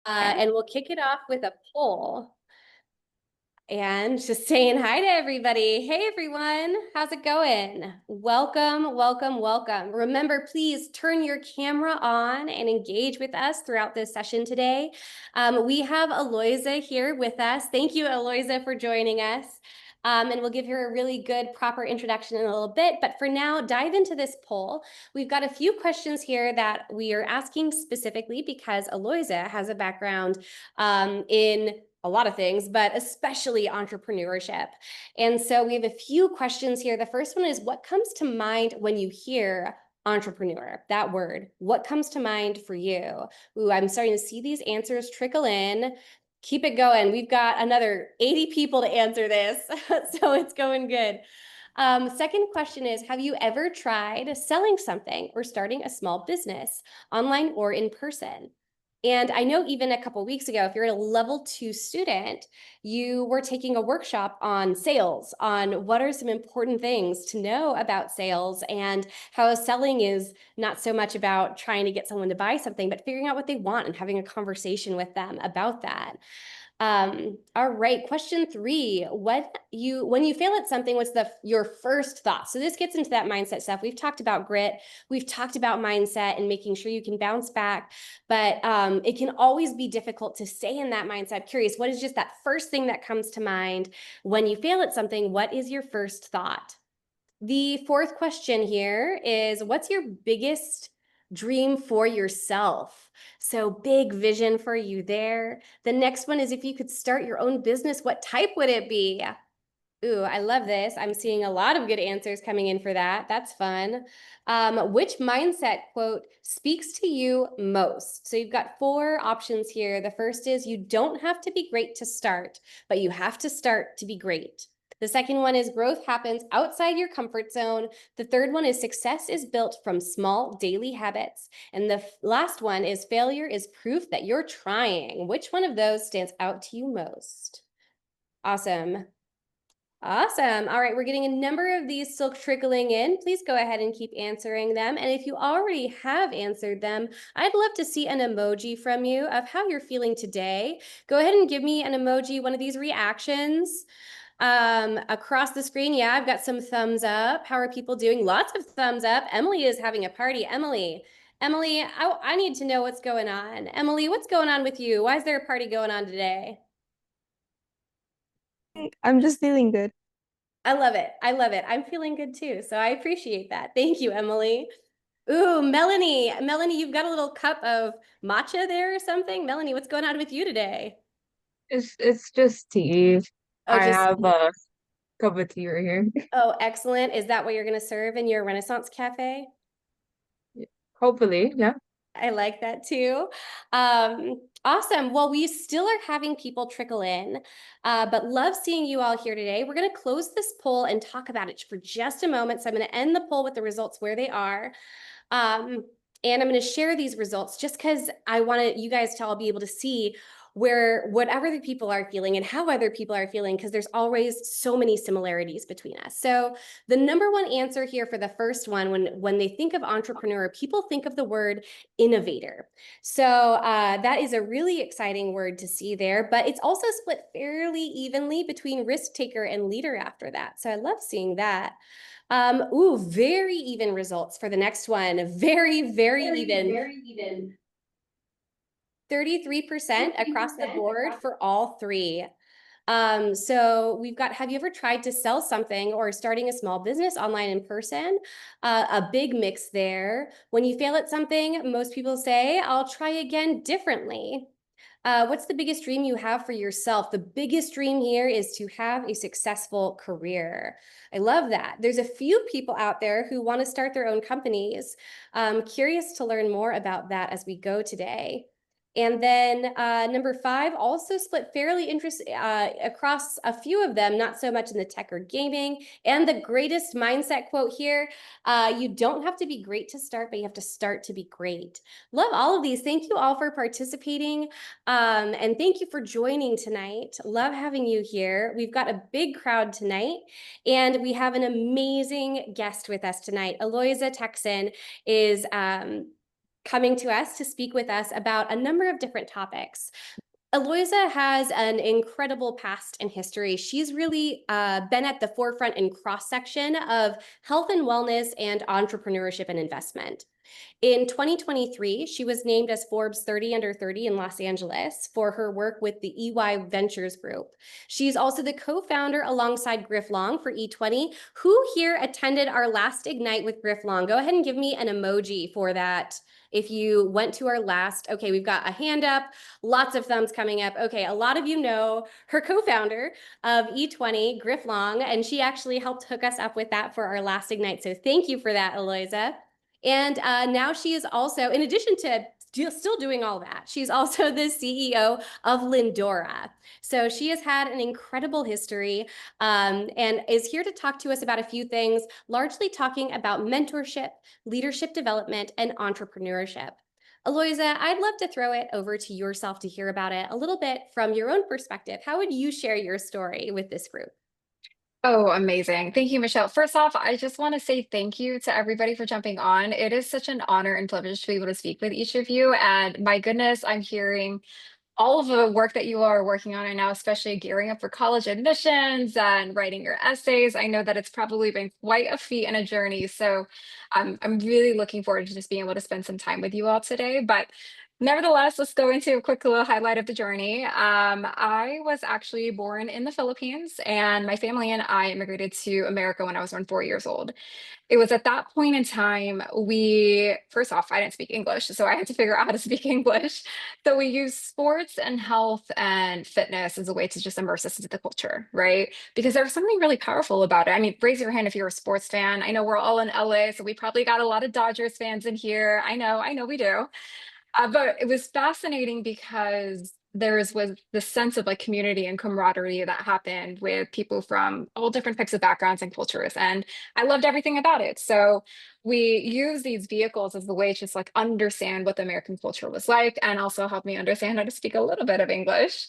And we'll kick it off with a poll. And just saying hi to everybody. Hey, everyone. How's it going? Welcome, welcome, welcome. Remember, please turn your camera on and engage with us throughout this session today. We have Eloiza here with us. Thank you, Eloiza, for joining us. And we'll give her a really good, proper introduction in a little bit. But for now, dive into this poll. We've got a few questions here that we are asking specifically because Eloiza has a background in a lot of things, but especially entrepreneurship. And so we have a few questions here. The first one is, what comes to mind when you hear entrepreneur, that word? What comes to mind for you? Ooh, I'm starting to see these answers trickle in. Keep it going. We've got another 80 people to answer this, so it's going good. Second question is, have you ever tried selling something or starting a small business, online or in person? And I know even a couple of weeks ago, if you're a level 2 student, you were taking a workshop on sales, on what are some important things to know about sales and how selling is not so much about trying to get someone to buy something, but figuring out what they want and having a conversation with them about that. All right, question 3. When you fail at something, what's your first thought? So this gets into that mindset stuff. We've talked about grit, we've talked about mindset and making sure you can bounce back, but it can always be difficult to stay in that mindset. I'm curious, what is just that first thing that comes to mind when you fail at something? What is your first thought? The fourth question here is, what's your biggest dream for yourself? So big vision for you there. The next one is, if you could start your own business, what type would it be? Ooh, I love this. I'm seeing a lot of good answers coming in for that. That's fun. Which mindset quote speaks to you most? So you've got 4 options here. The first is, you don't have to be great to start, but you have to start to be great. The second one is, growth happens outside your comfort zone. The third one is, success is built from small daily habits. And the last one is, failure is proof that you're trying. Which one of those stands out to you most? Awesome. Awesome. All right, we're getting a number of these still trickling in. Please go ahead and keep answering them. And if you already have answered them, I'd love to see an emoji from you of how you're feeling today. Go ahead and give me an emoji, one of these reactions. Across the screen, yeah, I've got some thumbs up. How are people doing? Lots of thumbs up. Emily is having a party. Emily, I need to know what's going on. Emily, what's going on with you? Why is there a party going on today? I'm just feeling good. I love it. I love it. I'm feeling good too. So I appreciate that. Thank you, Emily. Ooh, Melanie. Melanie, you've got a little cup of matcha there or something. Melanie, what's going on with you today? It's just tea. Oh, I just, have a cup of tea right here. oh, excellent. Is that what you're going to serve in your Renaissance cafe? Hopefully, yeah. I like that too. Awesome. Well, we still are having people trickle in, but love seeing you all here today. We're going to close this poll and talk about it for just a moment. So I'm going to end the poll with the results where they are. And I'm going to share these results just because I want you guys to all be able to see what other people are feeling and how other people are feeling, because there's always so many similarities between us. So the number one answer here for the first one, when they think of entrepreneur, people think of the word innovator. So that is a really exciting word to see there, but it's also split fairly evenly between risk taker and leader after that. So I love seeing that. Ooh, very even results for the next one. Very, very even. Very even. 33% across the 33% board across. for all 3. So we've got, have you ever tried to sell something or starting a small business online in person? A big mix there. When you fail at something, most people say, I'll try again differently. What's the biggest dream you have for yourself? The biggest dream here is to have a successful career. I love that. There's a few people out there who want to start their own companies. Curious to learn more about that as we go today. And then number 5 also split fairly across a few of them, not so much in the tech or gaming. And the greatest mindset quote here, you don't have to be great to start, but you have to start to be great. Love all of these. Thank you all for participating. And thank you for joining tonight. Love having you here. We've got a big crowd tonight, and we have an amazing guest with us tonight. Eloiza Tecson is coming to us to speak with us about a number of different topics. Eloiza has an incredible past and history. She's really been at the forefront and cross section of health and wellness and entrepreneurship and investment. In 2023, she was named as Forbes 30 Under 30 in Los Angeles for her work with the EY Ventures Group. She's also the co-founder alongside Griff Long for E20. Who here attended our last Ignite with Griff Long? Go ahead and give me an emoji for that. If you went to our last, okay, we've got a hand up, lots of thumbs coming up. Okay, a lot of you know her co-founder of E20, Griff Long, and she actually helped hook us up with that for our last Ignite. So thank you for that, Eloiza. And now she is also, in addition to still doing all that, she's also the CEO of Lindora. So she has had an incredible history and is here to talk to us about a few things, largely talking about mentorship, leadership development, and entrepreneurship. Eloiza, I'd love to throw it over to yourself to hear about it a little bit from your own perspective. How would you share your story with this group? Oh, amazing. Thank you, Michelle. First off, I just want to say thank you to everybody for jumping on. It is such an honor and privilege to be able to speak with each of you. And my goodness, I'm hearing all of the work that you are working on right now, especially gearing up for college admissions and writing your essays. I know that it's probably been quite a feat and a journey. So I'm really looking forward to just being able to spend some time with you all today. But nevertheless, let's go into a quick little highlight of the journey. I was actually born in the Philippines, and my family and I immigrated to America when I was around 4 years old. It was at that point in time, first off, I didn't speak English, so I had to figure out how to speak English. So we used sports and health and fitness as a way to just immerse us into the culture, right? Because there was something really powerful about it. I mean, raise your hand if you're a sports fan. I know we're all in LA, so we probably got a lot of Dodgers fans in here. I know we do. But it was fascinating because was this sense of like community and camaraderie that happened with people from all different types of backgrounds and cultures. And I loved everything about it. So we use these vehicles as the way to just like understand what the American culture was like and also help me understand how to speak a little bit of English.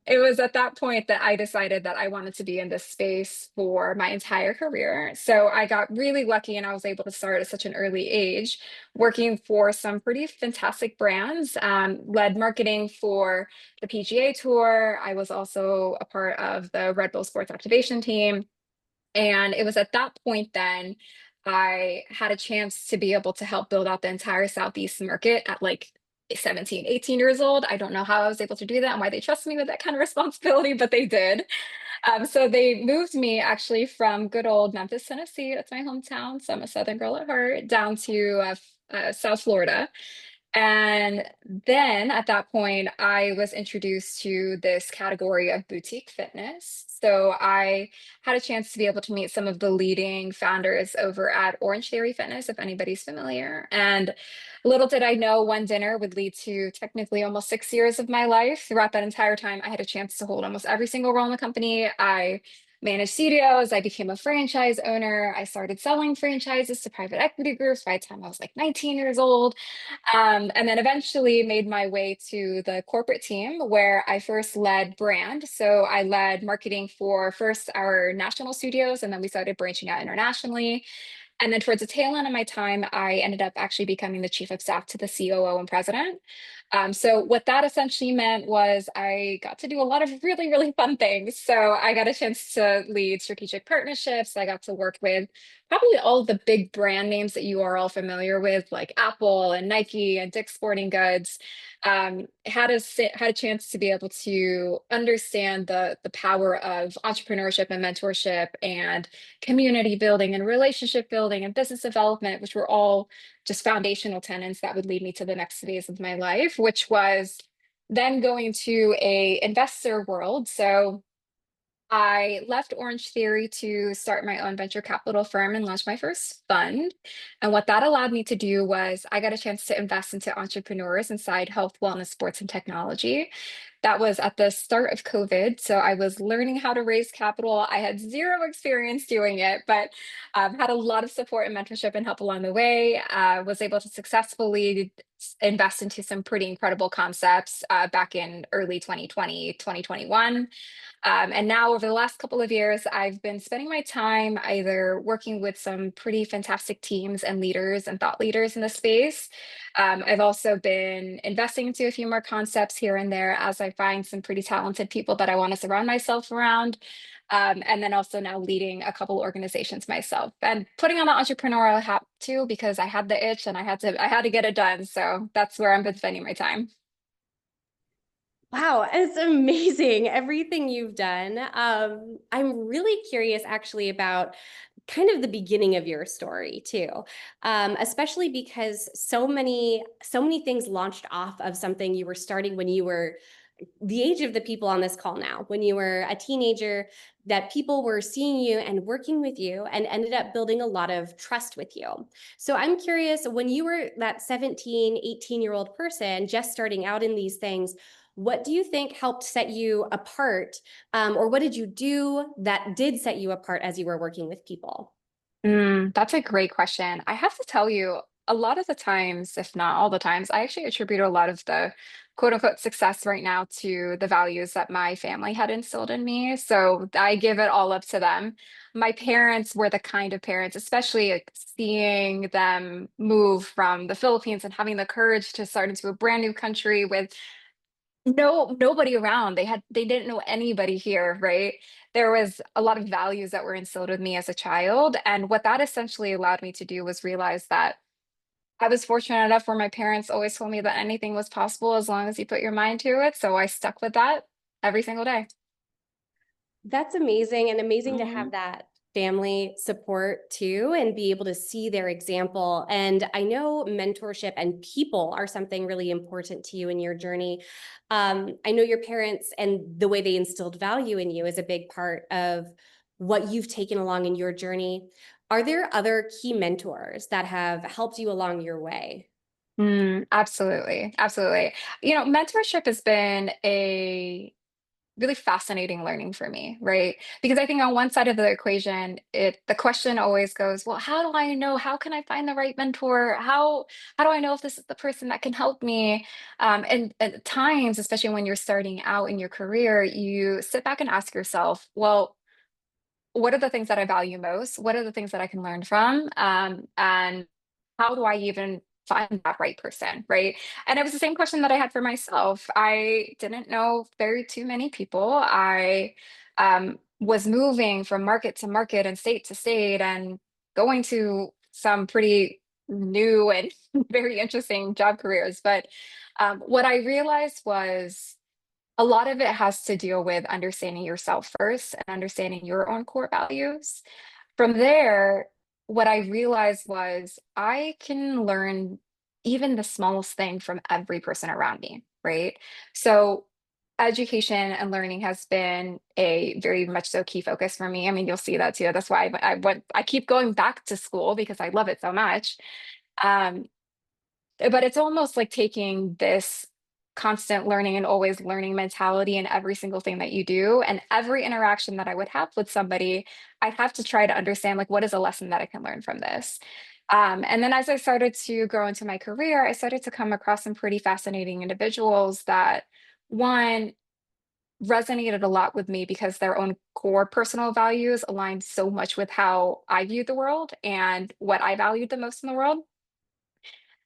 It was at that point that I decided that I wanted to be in this space for my entire career. So I got really lucky and I was able to start at such an early age working for some pretty fantastic brands, led marketing for the PGA Tour. I was also a part of the Red Bull Sports Activation team. And it was at that point then I had a chance to be able to help build out the entire Southeast market at like 17, 18 years old. I don't know how I was able to do that and why they trusted me with that kind of responsibility, but they did. So they moved me actually from good old Memphis, Tennessee. That's my hometown. So I'm a Southern girl at heart, down to South Florida. And then at that point, I was introduced to this category of boutique fitness. So I had a chance to be able to meet some of the leading founders over at Orange Theory Fitness, if anybody's familiar. And little did I know one dinner would lead to technically almost 6 years of my life. Throughout that entire time, I had a chance to hold almost every single role in the company. I managed studios. I became a franchise owner. I started selling franchises to private equity groups by the time I was like 19 years old. And then eventually made my way to the corporate team where I first led brand. So I led marketing for first our national studios, and then we started branching out internationally. And then towards the tail end of my time, I ended up actually becoming the chief of staff to the COO and president. So what that essentially meant was I got to do a lot of really, really fun things. So I got a chance to lead strategic partnerships. I got to work with probably all of the big brand names that you are all familiar with, like Apple and Nike and Dick's Sporting Goods. Had a chance to be able to understand the power of entrepreneurship and mentorship and community building and relationship building and business development, which were all just foundational tenets that would lead me to the next phase of my life, which was then going to a investor world. So I left Orange Theory to start my own venture capital firm and launch my first fund. And what that allowed me to do was I got a chance to invest into entrepreneurs inside health, wellness, sports, and technology. That was at the start of COVID. So I was learning how to raise capital. I had zero experience doing it, but had a lot of support and mentorship and help along the way. Was able to successfully invest into some pretty incredible concepts back in early 2020, 2021. And now, over the last couple of years, I've been spending my time either working with some pretty fantastic teams and leaders and thought leaders in the space. I've also been investing into a few more concepts here and there as I find some pretty talented people that I want to surround myself around. And then also now leading a couple organizations myself and putting on the entrepreneurial hat too, because I had the itch and I had to get it done. So that's where I've been spending my time. Wow, it's amazing everything you've done. I'm really curious actually about kind of the beginning of your story too, especially because so many things launched off of something you were starting when you were the age of the people on this call now, when you were a teenager, that people were seeing you and working with you and ended up building a lot of trust with you. So I'm curious, when you were that 17, 18-year-old person just starting out in these things, what do you think helped set you apart? Or what did you do that did set you apart as you were working with people? That's a great question. I have to tell you, a lot of the times, if not all the times, I actually attribute a lot of the quote unquote success right now to the values that my family had instilled in me. So I give it all up to them. My parents were the kind of parents, especially like, seeing them move from the Philippines and having the courage to start into a brand new country with nobody around. They didn't know anybody here, right? There was a lot of values that were instilled with me as a child, and what that essentially allowed me to do was realize that I was fortunate enough where my parents always told me that anything was possible as long as you put your mind to it, so I stuck with that every single day. That's amazing, and amazing to Mhm. have that family support too and be able to see their example. And I know mentorship and people are something really important to you in your journey. I know your parents and the way they instilled value in you is a big part of what you've taken along in your journey. Are there other key mentors that have helped you along your way? Absolutely, absolutely. Mentorship has been a really fascinating learning for me, right? Because I think on one side of the equation, the question always goes, well, how do I know? How can I find the right mentor? How do I know if this is the person that can help me? And at times, especially when you're starting out in your career, you sit back and ask yourself, well, what are the things that I value most? What are the things that I can learn from? And how do I even find that right person, right? And it was the same question that I had for myself. I didn't know very too many people. I was moving from market to market and state to state and going to some pretty new and very interesting job careers. But what I realized was a lot of it has to deal with understanding yourself first and understanding your own core values. From there, what I realized was I can learn even the smallest thing from every person around me, right? So, education and learning has been a very much so key focus for me. I mean, you'll see that too. That's why I keep going back to school because I love it so much. Um, but it's almost like taking this constant learning and always learning mentality in every single thing that you do. And every interaction that I would have with somebody, I'd have to try to understand like, what is a lesson that I can learn from this? And then as I started to grow into my career, I started to come across some pretty fascinating individuals that, one, resonated a lot with me because their own core personal values aligned so much with how I viewed the world and what I valued the most in the world.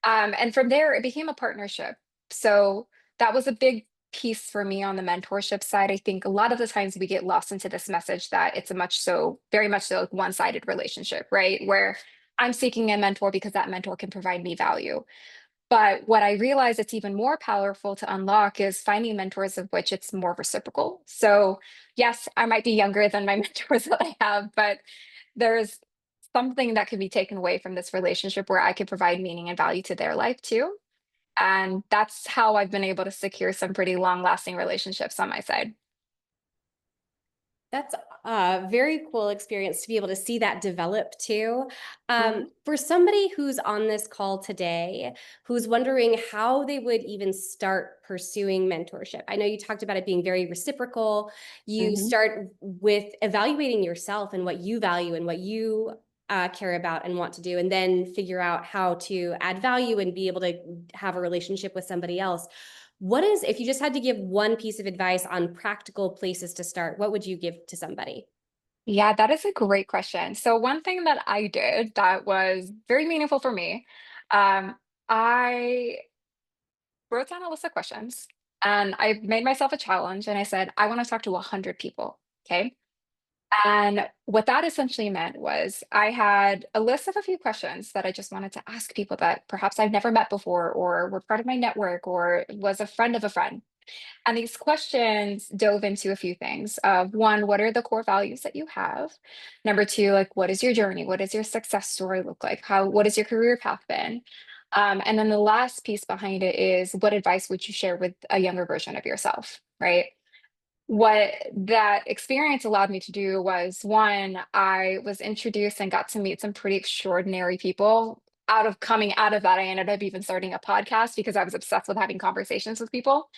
And from there, it became a partnership. So that was a big piece for me on the mentorship side. I think a lot of the times we get lost into this message that it's a very much so like one-sided relationship, right? Where I'm seeking a mentor because that mentor can provide me value. But what I realize it's even more powerful to unlock is finding mentors of which it's more reciprocal. So, yes, I might be younger than my mentors that I have, but there's something that can be taken away from this relationship where I could provide meaning and value to their life too. And that's how I've been able to secure some pretty long lasting relationships on my side. That's a very cool experience to be able to see that develop too. For somebody who's on this call today, who's wondering how they would even start pursuing mentorship. I know you talked about it being very reciprocal. You Mm-hmm. start with evaluating yourself and what you value and what you care about and want to do, and then figure out how to add value and be able to have a relationship with somebody else. What is, if you just had to give one piece of advice on practical places to start, what would you give to somebody? Yeah, that is a great question. So one thing that I did that was very meaningful for me, I wrote down a list of questions and I made myself a challenge and I said, I want to talk to 100 people. Okay. And what that essentially meant was I had a list of a few questions that I just wanted to ask people that perhaps I've never met before or were part of my network or was a friend of a friend. And these questions dove into a few things of one, what are the core values that you have? Number two, like what is your journey? What does your success story look like? What has your career path been? And then the last piece behind it is what advice would you share with a younger version of yourself, right? What that experience allowed me to do was one, I was introduced and got to meet some pretty extraordinary people. Out of coming out of that, I ended up even starting a podcast because I was obsessed with having conversations with people.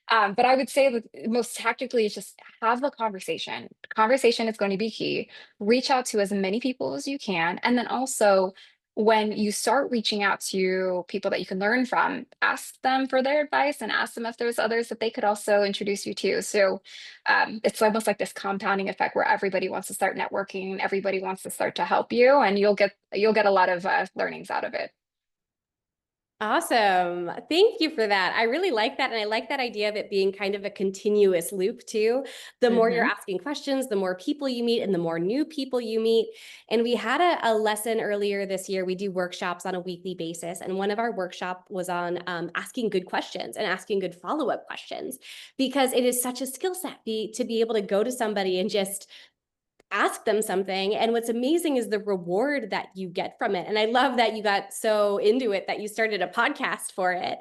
But I would say that most tactically is just have the conversation. Conversation is going to be key. Reach out to as many people as you can. And then also, when you start reaching out to people that you can learn from, ask them for their advice and ask them if there's others that they could also introduce you to. So it's almost like this compounding effect where everybody wants to start networking and everybody wants to start to help you, and you'll get a lot of learnings out of it. Awesome. Thank you for that. I really like that. And I like that idea of it being kind of a continuous loop too. The more you're Mm-hmm. asking questions, the more people you meet and the more new people you meet. And we had a lesson earlier this year. We do workshops on a weekly basis. And one of our workshop was on asking good questions and asking good follow-up questions, because it is such a skill set to be able to go to somebody and just ask them something. And what's amazing is the reward that you get from it. And I love that you got so into it that you started a podcast for it,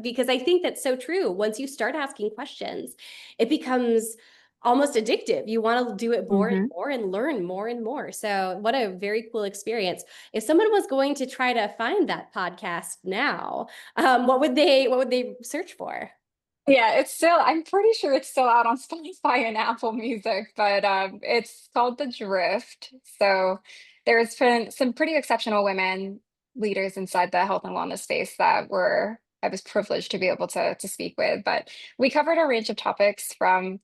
because I think that's so true. Once you start asking questions, it becomes almost addictive. You want to do it more and Mm-hmm. more and learn more and more. So what a very cool experience. If someone was going to try to find that podcast now, what would they search for? Yeah, I'm pretty sure it's still out on Spotify and Apple Music, but it's called The Drift. So there's been some pretty exceptional women leaders inside the health and wellness space that were I was privileged to be able to speak with. But we covered a range of topics from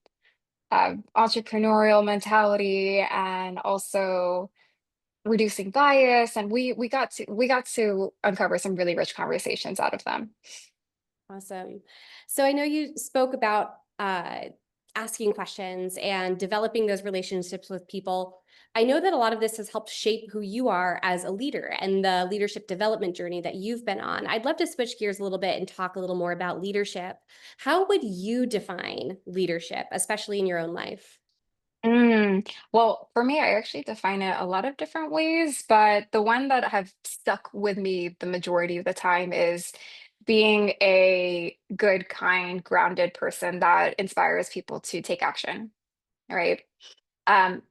entrepreneurial mentality and also reducing bias, and we got to uncover some really rich conversations out of them. Awesome. So I know you spoke about asking questions and developing those relationships with people. I know that a lot of this has helped shape who you are as a leader and the leadership development journey that you've been on. I'd love to switch gears a little bit and talk a little more about leadership. How would you define leadership, especially in your own life? Well, for me, I actually define it a lot of different ways, but the one that have stuck with me the majority of the time is being a good, kind, grounded person that inspires people to take action, right? Um,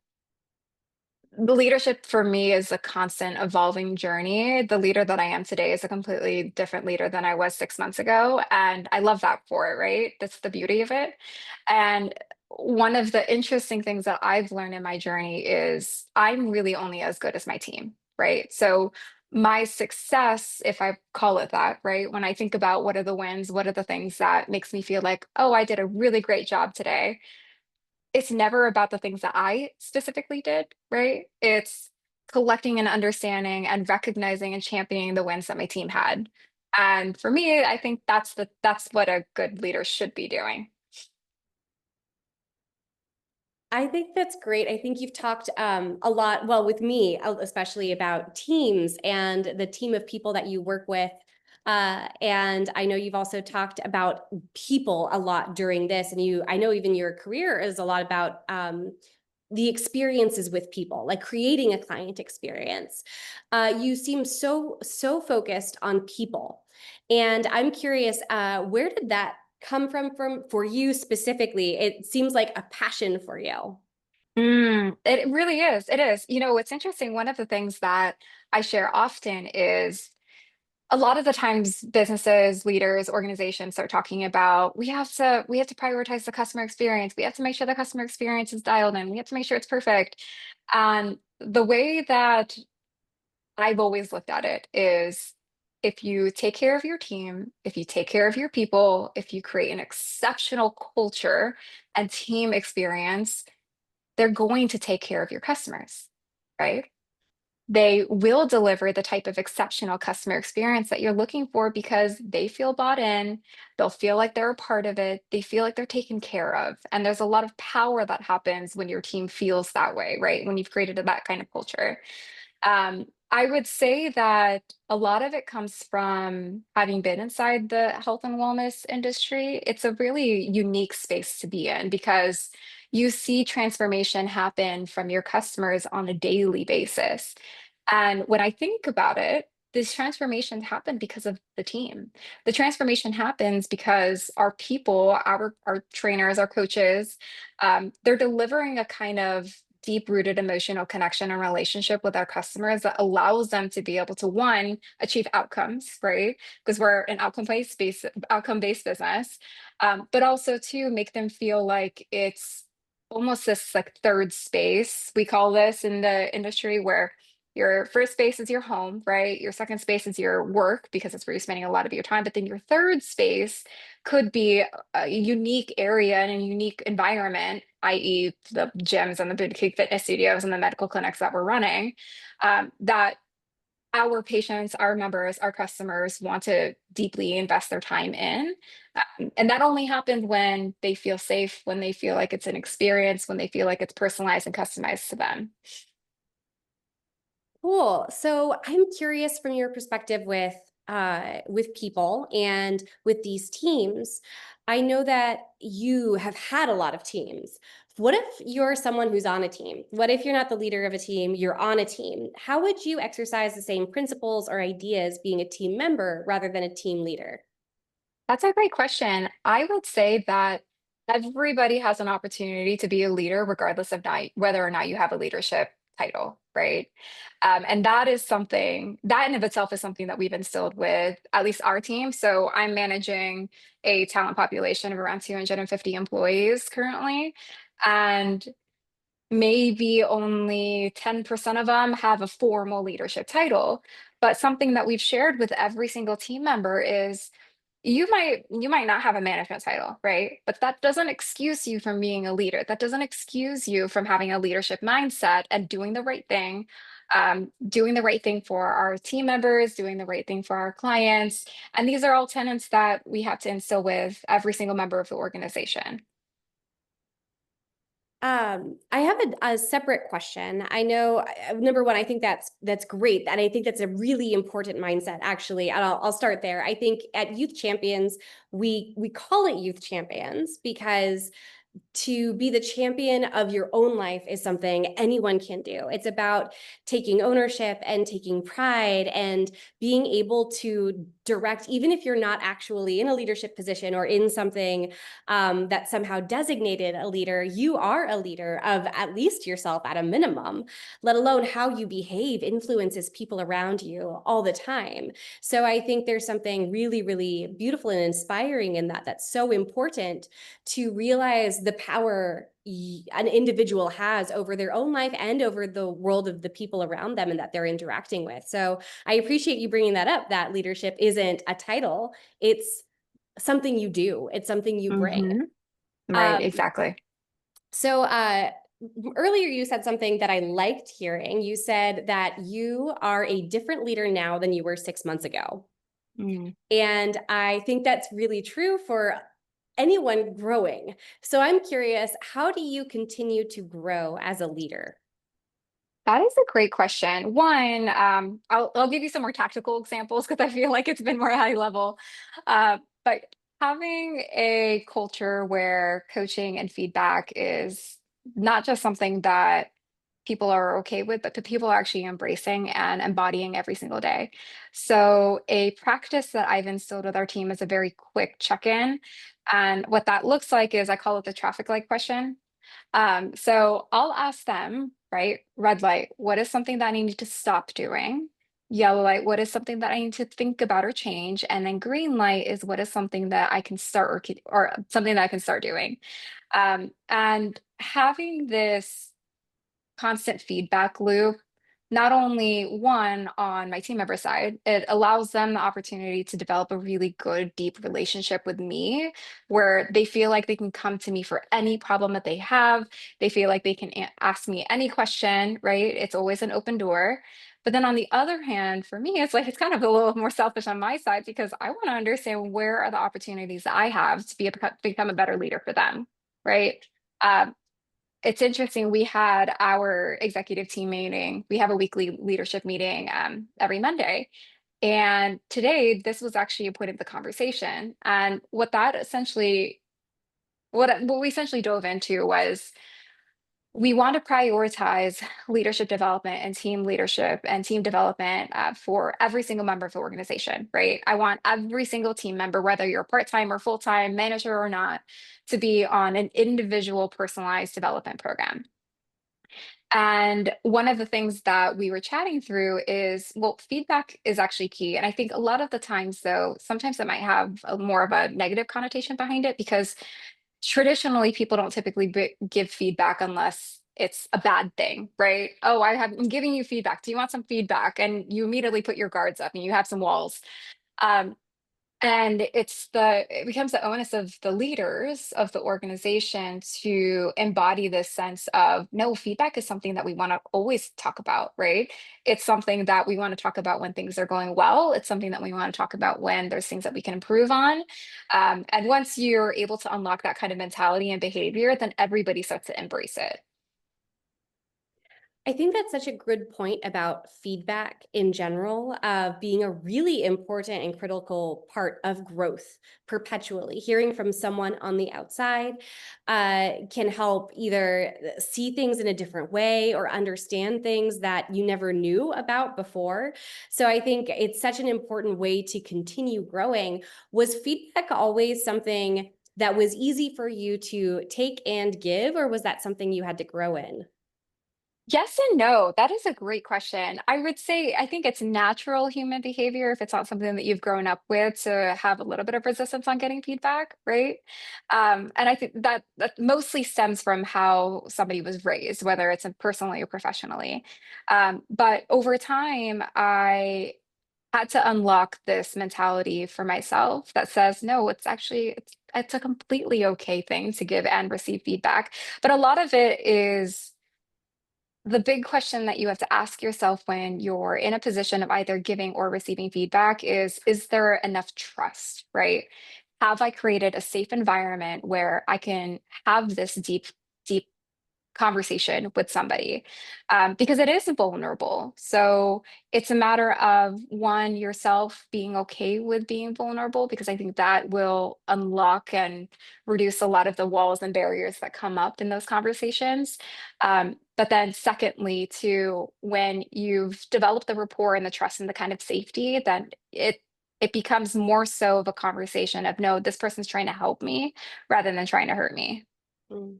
the leadership for me is a constant evolving journey. The leader that I am today is a completely different leader than I was 6 months ago. And I love that for it, right? That's the beauty of it. And one of the interesting things that I've learned in my journey is I'm really only as good as my team, right? So my success, if I call it that, right? When I think about what are the wins, what are the things that makes me feel like, oh, I did a really great job today, it's never about the things that I specifically did, right? It's collecting and understanding and recognizing and championing the wins that my team had. And for me, I think that's what a good leader should be doing. I think that's great. I think you've talked a lot, well, with me, especially about teams and the team of people that you work with. And I know you've also talked about people a lot during this, and I know even your career is a lot about the experiences with people, like creating a client experience. You seem so focused on people, and I'm curious, where did that come from for you specifically? It seems like a passion for you. It really is. It is. You know, it's interesting. One of the things that I share often is a lot of the times businesses, leaders, organizations start talking about we have to prioritize the customer experience. We have to make sure the customer experience is dialed in. We have to make sure it's perfect. And the way that I've always looked at it is if you take care of your team, if you take care of your people, if you create an exceptional culture and team experience, they're going to take care of your customers, right? They will deliver the type of exceptional customer experience that you're looking for because they feel bought in, they'll feel like they're a part of it, they feel like they're taken care of. And there's a lot of power that happens when your team feels that way, right? When you've created that kind of culture. I would say that a lot of it comes from having been inside the health and wellness industry. It's a really unique space to be in because you see transformation happen from your customers on a daily basis. And when I think about it, this transformation happened because of the team. The transformation happens because our people, our trainers, our coaches, they're delivering a kind of deep rooted emotional connection and relationship with our customers that allows them to be able to one achieve outcomes, right? Because we're an outcome based business, but also to make them feel like it's almost this like third space we call this in the industry where your first space is your home, right? Your second space is your work because that's where you're spending a lot of your time. But then your third space could be a unique area and a unique environment, i.e., the gyms and the boutique fitness studios and the medical clinics that we're running, that our patients, our members, our customers want to deeply invest their time in. And that only happens when they feel safe, when they feel like it's an experience, when they feel like it's personalized and customized to them. Cool. So I'm curious from your perspective with people and with these teams. I know that you have had a lot of teams. What if you're someone who's on a team? What if you're not the leader of a team, you're on a team? How would you exercise the same principles or ideas being a team member rather than a team leader? That's a great question. I would say that everybody has an opportunity to be a leader, regardless of whether or not you have a leadership title, right? And that is something that in of itself is something that we've instilled with at least our team. So I'm managing a talent population of around 250 employees currently. And maybe only 10% of them have a formal leadership title. But something that we've shared with every single team member is you might not have a management title, right? But that doesn't excuse you from being a leader. That doesn't excuse you from having a leadership mindset and doing the right thing for our team members, doing the right thing for our clients. And these are all tenets that we have to instill with every single member of the organization. I have a separate question. I know, number one, I think that's great, and I think that's a really important mindset, actually. And I'll start there. I think at Youth Champions, we call it Youth Champions because to be the champion of your own life is something anyone can do. It's about taking ownership and taking pride and being able to direct, even if you're not actually in a leadership position or in something that somehow designated a leader, you are a leader of at least yourself at a minimum, let alone how you behave influences people around you all the time. So I think there's something really, really beautiful and inspiring in that that's so important to realize the power an individual has over their own life and over the world of the people around them and that they're interacting with. So I appreciate you bringing that up, that leadership isn't a title, it's something you do, it's something you bring. Mhm. Right, Um, exactly. so earlier you said something that I liked hearing. You said that you are a different leader now than you were 6 months ago. Mm. And I think that's really true for anyone growing. So I'm curious, how do you continue to grow as a leader? That is a great question. One, I'll give you some more tactical examples because I feel like it's been more high level. But having a culture where coaching and feedback is not just something that people are okay with, but the people are actually embracing and embodying every single day. So a practice that I've instilled with our team is a very quick check-in. And what that looks like is I call it the traffic light question. So I'll ask them, right? Red light, what is something that I need to stop doing? Yellow light, what is something that I need to think about or change? And then green light is what is something that I can start or something that I can start doing. And having this constant feedback loop, not only one on my team member side, it allows them the opportunity to develop a really good, deep relationship with me where they feel like they can come to me for any problem that they have. They feel like they can ask me any question, right? It's always an open door. But then on the other hand, for me, it's like it's kind of a little more selfish on my side because I want to understand where are the opportunities that I have to become a better leader for them, right? Um, it's interesting. We had our executive team meeting. We have a weekly leadership meeting every Monday. And today, this was actually a point of the conversation. And what we essentially dove into was we want to prioritize leadership development and team leadership and team development for every single member of the organization, right? I want every single team member, whether you're part-time or full-time, manager or not, to be on an individual personalized development program. And one of the things that we were chatting through is, well, feedback is actually key. And I think a lot of the times, though, sometimes it might have more of a negative connotation behind it because traditionally people don't typically give feedback unless it's a bad thing, right? Oh, I'm giving you feedback. Do you want some feedback? And you immediately put your guards up and you have some walls. Um, and it becomes the onus of the leaders of the organization to embody this sense of no, feedback is something that we want to always talk about, right? It's something that we want to talk about when things are going well. It's something that we want to talk about when there's things that we can improve on. And once you're able to unlock that kind of mentality and behavior, then everybody starts to embrace it. I think that's such a good point about feedback in general, being a really important and critical part of growth perpetually. Hearing from someone on the outside can help either see things in a different way or understand things that you never knew about before. So I think it's such an important way to continue growing. Was feedback always something that was easy for you to take and give, or was that something you had to grow in? Yes and no. That is a great question. I would say I think it's natural human behavior if it's not something that you've grown up with to have a little bit of resistance on getting feedback, right? And I think that mostly stems from how somebody was raised, whether it's personally or professionally. But over time, I had to unlock this mentality for myself that says, no, it's a completely okay thing to give and receive feedback. But a lot of it is the big question that you have to ask yourself when you're in a position of either giving or receiving feedback is there enough trust, right? Have I created a safe environment where I can have this deep conversation with somebody because it is vulnerable. So it's a matter of one, yourself being okay with being vulnerable, because I think that will unlock and reduce a lot of the walls and barriers that come up in those conversations. But then, secondly, too, when you've developed the rapport and the trust and the kind of safety, then it becomes more so of a conversation of no, this person's trying to help me rather than trying to hurt me. Mm.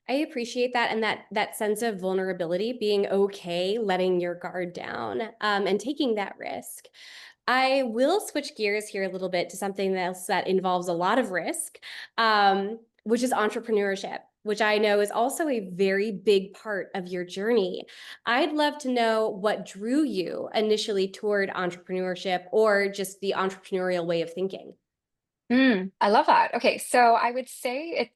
I appreciate that, and that sense of vulnerability, being okay, letting your guard down, and taking that risk. I will switch gears here a little bit to something else that involves a lot of risk, which is entrepreneurship, which I know is also a very big part of your journey. I'd love to know what drew you initially toward entrepreneurship or just the entrepreneurial way of thinking. I love that. Okay, so I would say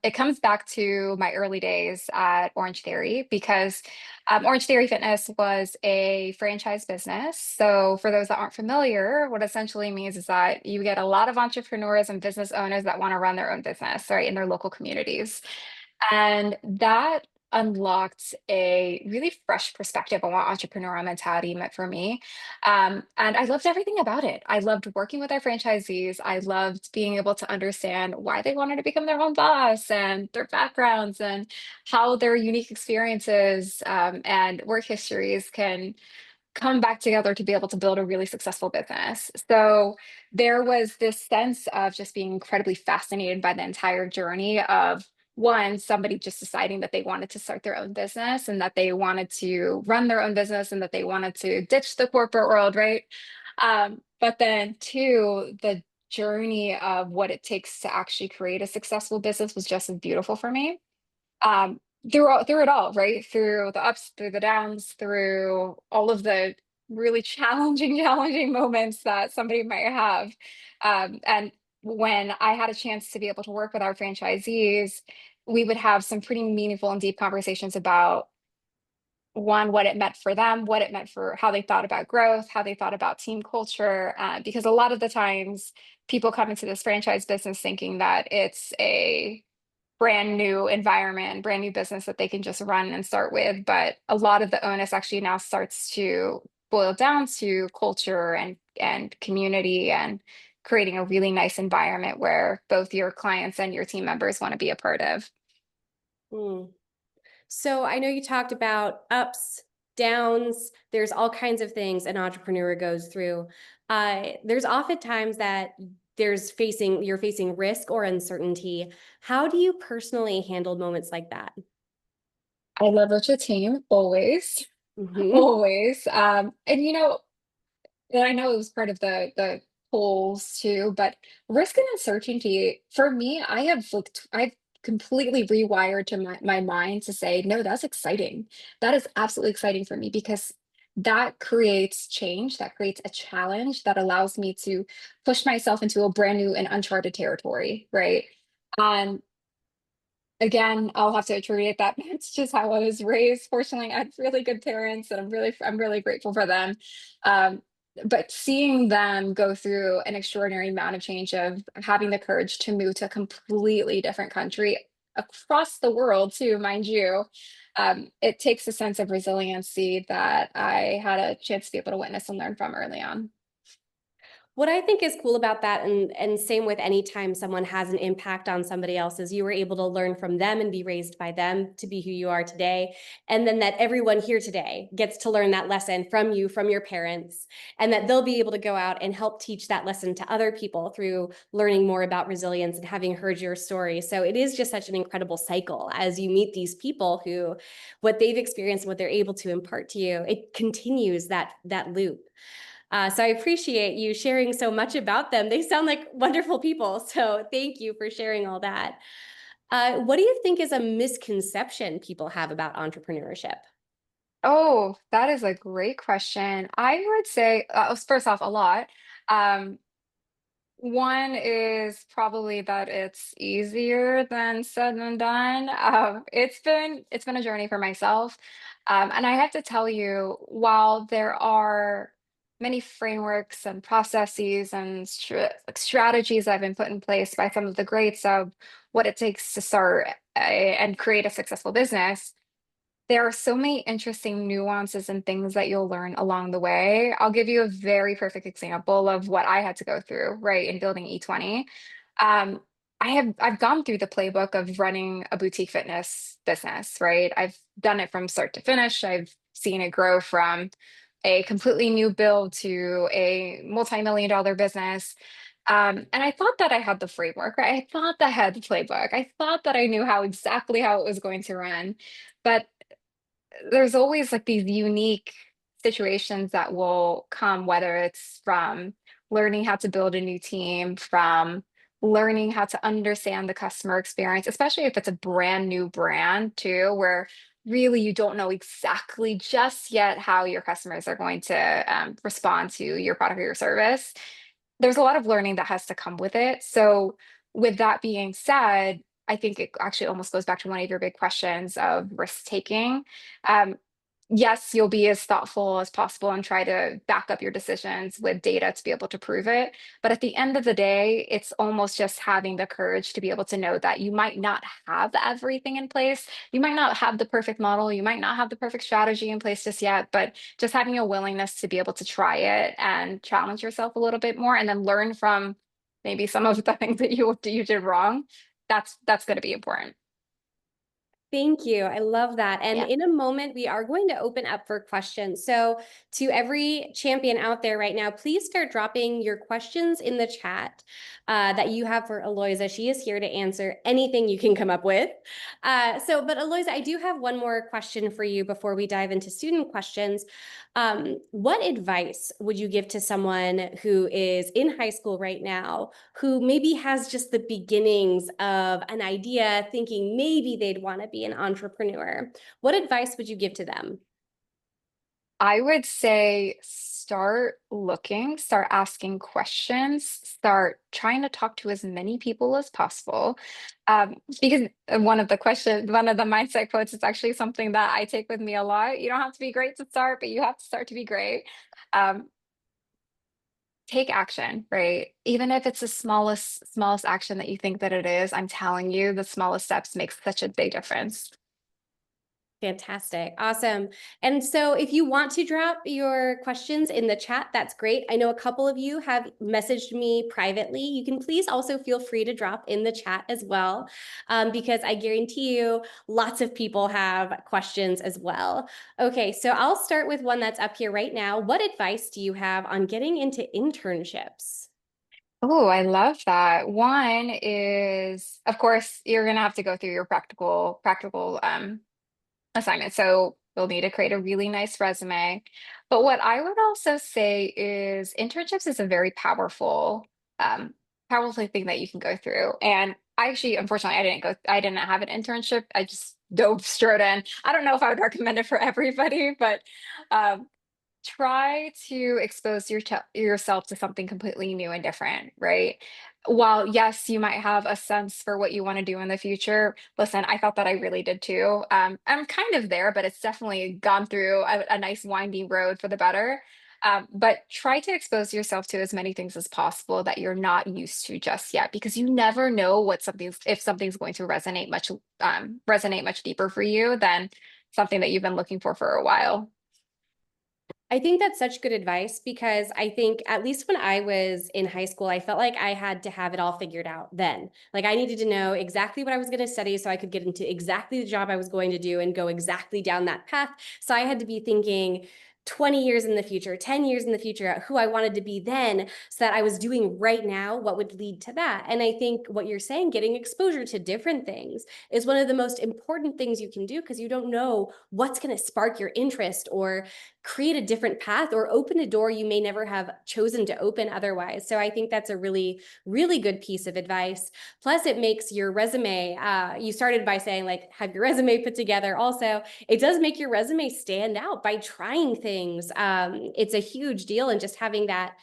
it comes back to my early days at Orange Theory because Orange Theory Fitness was a franchise business. So for those that aren't familiar, what essentially means is that you get a lot of entrepreneurs and business owners that want to run their own business, right, in their local communities. And that unlocked a really fresh perspective on what entrepreneurial mentality meant for me. And I loved everything about it. I loved working with our franchisees. I loved being able to understand why they wanted to become their own boss and their backgrounds and how their unique experiences and work histories can come back together to be able to build a really successful business. So there was this sense of just being incredibly fascinated by the entire journey of one, somebody just deciding that they wanted to start their own business and that they wanted to run their own business and that they wanted to ditch the corporate world, right? But then two, the journey of what it takes to actually create a successful business was just as beautiful for me. Through it all, right? Through the ups, through the downs, through all of the really challenging moments that somebody might have. And when I had a chance to be able to work with our franchisees, we would have some pretty meaningful and deep conversations about one, what it meant for them, what it meant for how they thought about growth, how they thought about team culture. Because a lot of the times people come into this franchise business thinking that it's a brand new environment, brand new business that they can just run and start with. But a lot of the onus actually now starts to boil down to culture and community and creating a really nice environment where both your clients and your team members want to be a part of. Mm. So I know you talked about ups, downs. There's all kinds of things an entrepreneur goes through. There's often times that you're facing risk or uncertainty. How do you personally handle moments like that? I leverage a team always, Mhm. always. And and I know it was part of the polls too, but risk and uncertainty for me, I've completely rewired to my mind to say, no, that's exciting. That is absolutely exciting for me because that creates change, that creates a challenge that allows me to push myself into a brand new and uncharted territory, right? And again, I'll have to attribute that it's just how I was raised. Fortunately, I had really good parents, and I'm really grateful for them. Um, but seeing them go through an extraordinary amount of change of having the courage to move to a completely different country across the world, too, mind you, it takes a sense of resiliency that I had a chance to be able to witness and learn from early on. What I think is cool about that, and same with any time someone has an impact on somebody else, is you were able to learn from them and be raised by them to be who you are today. And then that everyone here today gets to learn that lesson from you, from your parents, and that they'll be able to go out and help teach that lesson to other people through learning more about resilience and having heard your story. So it is just such an incredible cycle as you meet these people who, what they've experienced, what they're able to impart to you, it continues that loop. So I appreciate you sharing so much about them. They sound like wonderful people. So thank you for sharing all that. What do you think is a misconception people have about entrepreneurship? Oh, that is a great question. I would say, first off, a lot. Um, One is probably that it's easier than said than done. It's been a journey for myself. And I have to tell you, while there are many frameworks and processes and strategies that have been put in place by some of the greats of what it takes to start and create a successful business, there are so many interesting nuances and things that you'll learn along the way. I'll give you a very perfect example of what I had to go through, right, in building E20. Um, I've gone through the playbook of running a boutique fitness business, right? I've done it from start to finish. I've seen it grow from a completely new build to a multi-million dollar business. And I thought that I had the framework, right? I thought that I had the playbook. I thought that I knew how it was going to run. But there's always like these unique situations that will come, whether it's from learning how to build a new team, from learning how to understand the customer experience, especially if it's a brand new brand too, where really you don't know exactly just yet how your customers are going to respond to your product or your service. There's a lot of learning that has to come with it. So, with that being said, I think it actually almost goes back to one of your big questions of risk taking. Um, yes, you'll be as thoughtful as possible and try to back up your decisions with data to be able to prove it. But at the end of the day, it's almost just having the courage to be able to know that you might not have everything in place. You might not have the perfect model. You might not have the perfect strategy in place just yet, but just having a willingness to be able to try it and challenge yourself a little bit more and then learn from maybe some of the things that you did wrong. That's going to be important. Thank you. I love that. And Yeah. in a moment, we are going to open up for questions. So, to every champion out there right now, please start dropping your questions in the chat that you have for Eloiza. She is here to answer anything you can come up with. But Eloiza, I do have one more question for you before we dive into student questions. What advice would you give to someone who is in high school right now, who maybe has just the beginnings of an idea, thinking maybe they'd want to be an entrepreneur? What advice would you give to them? I would say start looking, start asking questions, start trying to talk to as many people as possible. Because one of the mindset quotes is actually something that I take with me a lot. You don't have to be great to start, but you have to start to be great. Um, Take action, right? Even if it's the smallest action that you think that it is, I'm telling you, the smallest steps make such a big difference. Fantastic. Awesome. And so if you want to drop your questions in the chat, that's great. I know a couple of you have messaged me privately. You can please also feel free to drop in the chat as well, because I guarantee you lots of people have questions as well. Okay, so I'll start with one that's up here right now. What advice do you have on getting into internships? Oh, I love that. One is, of course, you're gonna have to go through your practical assignment. So you'll need to create a really nice resume. But what I would also say is internships is a very um, powerful thing that you can go through. And I actually, unfortunately, I didn't have an internship. I just dove straight in. I don't know if I would recommend it for everybody, but um, try to expose yourself to something completely new and different, right? While yes, you might have a sense for what you want to do in the future. Listen, I thought that I really did too. I'm kind of there, but it's definitely gone through a nice winding road for the better. But try to expose yourself to as many things as possible that you're not used to just yet, because you never know if something's going to resonate much deeper for you than something that you've been looking for a while. I think that's such good advice because I think at least when I was in high school, I felt like I had to have it all figured out then. Like I needed to know exactly what I was going to study so I could get into exactly the job I was going to do and go exactly down that path. So I had to be thinking 20 years in the future, 10 years in the future, who I wanted to be then, so that I was doing right now what would lead to that. And I think what you're saying, getting exposure to different things is one of the most important things you can do because you don't know what's going to spark your interest or create a different path or open a door you may never have chosen to open otherwise. So I think that's a really, really good piece of advice. Plus, it makes your resume, you started by saying, like, have your resume put together. Also, it does make your resume stand out by trying things. It's a huge deal, and just having that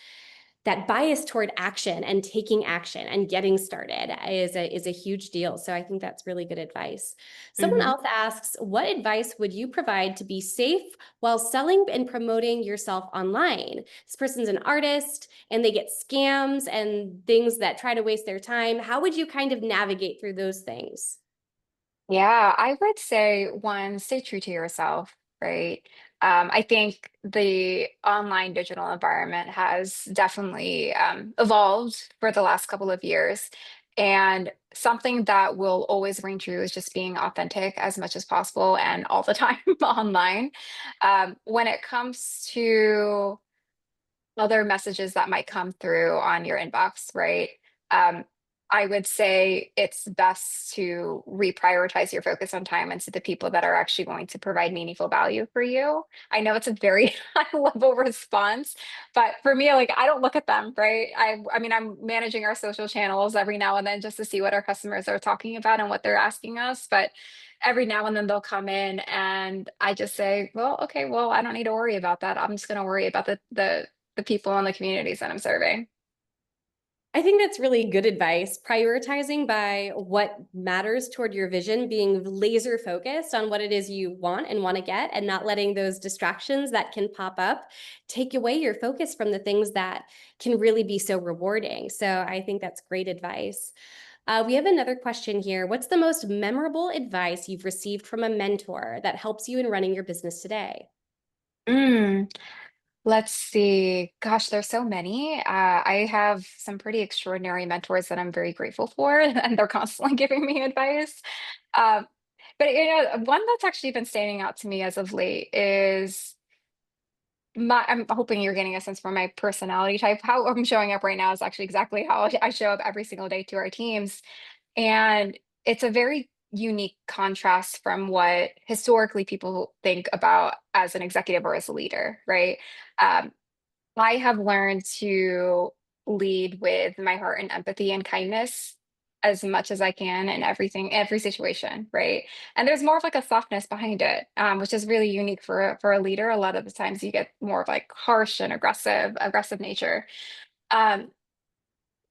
bias toward action and taking action and getting started is a huge deal. So I think that's really good advice. Someone Mhm. else asks, what advice would you provide to be safe while selling and promoting yourself online? This person's an artist and they get scams and things that try to waste their time. How would you kind of navigate through those things? Yeah, I would say one, stay true to yourself, right? I think the online digital environment has definitely evolved for the last couple of years. And something that will always ring true is just being authentic as much as possible and all the time online. When it comes to other messages that might come through on your inbox, right? Um, I would say it's best to reprioritize your focus on time into the people that are actually going to provide meaningful value for you. I know it's a very high level response, but for me, like I don't look at them, right? I mean, I'm managing our social channels every now and then just to see what our customers are talking about and what they're asking us, but every now and then they'll come in and I just say, well, okay, well, I don't need to worry about that. I'm just going to worry about the people in the communities that I'm serving. I think that's really good advice. Prioritizing by what matters toward your vision, being laser focused on what it is you want and want to get, and not letting those distractions that can pop up take away your focus from the things that can really be so rewarding. So I think that's great advice. We have another question here. What's the most memorable advice you've received from a mentor that helps you in running your business today? Mm, let's see. Gosh, there's so many. I have some pretty extraordinary mentors that I'm very grateful for, and they're constantly giving me advice. Um, But one that's actually been standing out to me as of late is I'm hoping you're getting a sense for my personality type. How I'm showing up right now is actually exactly how I show up every single day to our teams. And it's a very unique contrast from what historically people think about as an executive or as a leader, right? Um, I have learned to lead with my heart and empathy and kindness as much as I can in everything, every situation, right? And there's more of like a softness behind it, which is really unique for a leader. A lot of the times you get more of like harsh and aggressive nature. Um,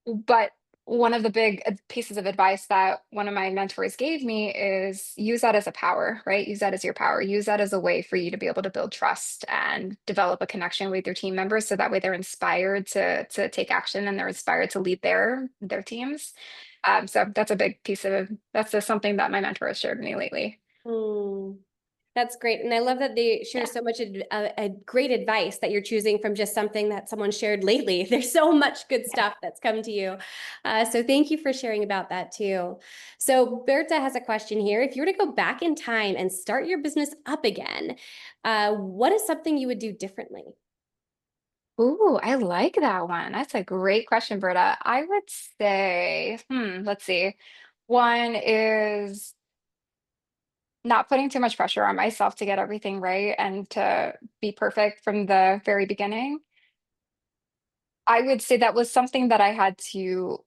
but one of the big pieces of advice that one of my mentors gave me is use that as a power, right? Use that as your power. Use that as a way for you to be able to build trust and develop a connection with your team members, so that way they're inspired to take action and they're inspired to lead their teams. So that's a big piece of that's just something that my mentor has shared with me lately. Mm. That's great. And I love that they share Yeah. so much a great advice that you're choosing from just something that someone shared lately. There's so much good stuff that's come to you. So thank you for sharing about that too. So Berta has a question here. If you were to go back in time and start your business up again, what is something you would do differently? Ooh, I like that one. That's a great question, Britta. I would say, let's see. One is not putting too much pressure on myself to get everything right and to be perfect from the very beginning. I would say that was something that I had to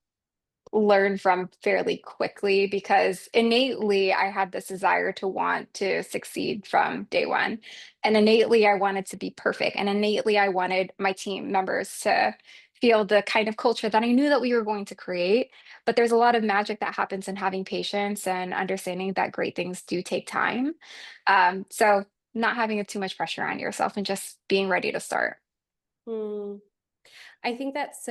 learn from fairly quickly, because innately I had this desire to want to succeed from day one. And innately I wanted to be perfect. And innately I wanted my team members to feel the kind of culture that I knew that we were going to create. But there's a lot of magic that happens in having patience and understanding that great things do take time. So not having too much pressure on yourself and just being ready to start. Hmm. I think that's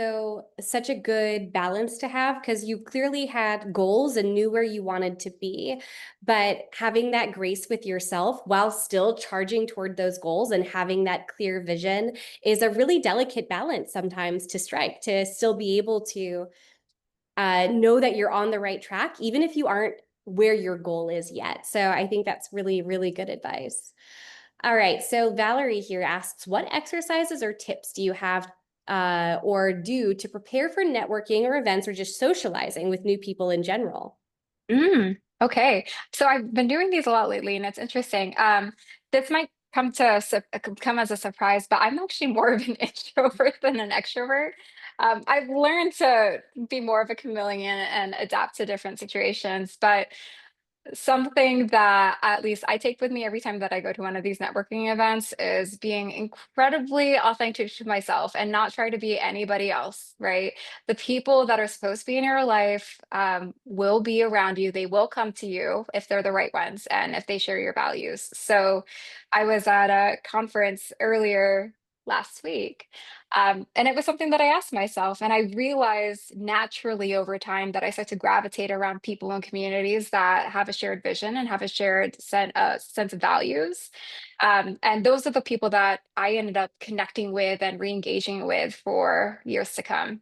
such a good balance to have, because you clearly had goals and knew where you wanted to be, but having that grace with yourself while still charging toward those goals and having that clear vision is a really delicate balance sometimes to strike, to still be able to know that you're on the right track, even if you aren't where your goal is yet. So I think that's really, really good advice. All right. So Valerie here asks, what exercises or tips do you have or do to prepare for networking or events or just socializing with new people in general? Okay. So I've been doing these a lot lately, and it's interesting. This might come as a surprise, but I'm actually more of an introvert than an extrovert. I've learned to be more of a chameleon and adapt to different situations, but something that at least I take with me every time that I go to one of these networking events is being incredibly authentic to myself and not try to be anybody else, right? The people that are supposed to be in your life will be around you. They will come to you if they're the right ones and if they share your values. So I was at a conference earlier last week. And it was something that I asked myself, and I realized naturally over time that I start to gravitate around people and communities that have a shared vision and have a shared sense of values. And those are the people that I ended up connecting with and re-engaging with for years to come.